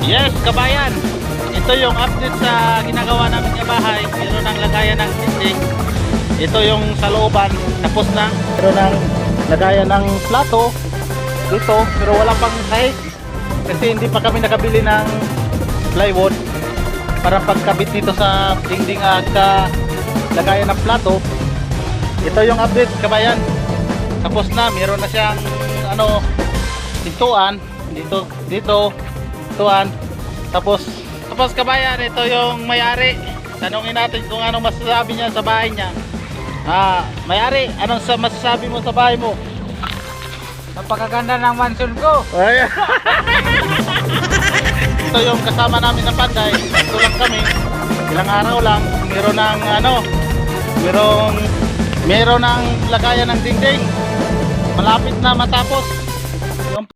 Yes, kabayan. Ito yung update sa ginagawa namin sa bahay. Meron ng lagayan ng dinding. Ito yung sa looban. Tapos na. Meron ng lagayan ng plato. Dito. Pero wala pang sahig. Kasi hindi pa kami nakabili ng plywood. Para pagkabit dito sa dingding at sa lagayan ng plato. Ito yung update, kabayan. Tapos na. Meron na siyang pintuan. Dito. Pintuan. Tapos kabayan, ito yung may-ari. Tanungin natin kung anong masasabi niya sa bahay niya. May-ari, anong masasabi mo sa bahay mo? Napakaganda ng mansion ko. Ay. Ito yung kasama namin na Panday. Ito lang kami. Ilang araw lang. Meron ng lagayan ng dingding. Malapit na matapos.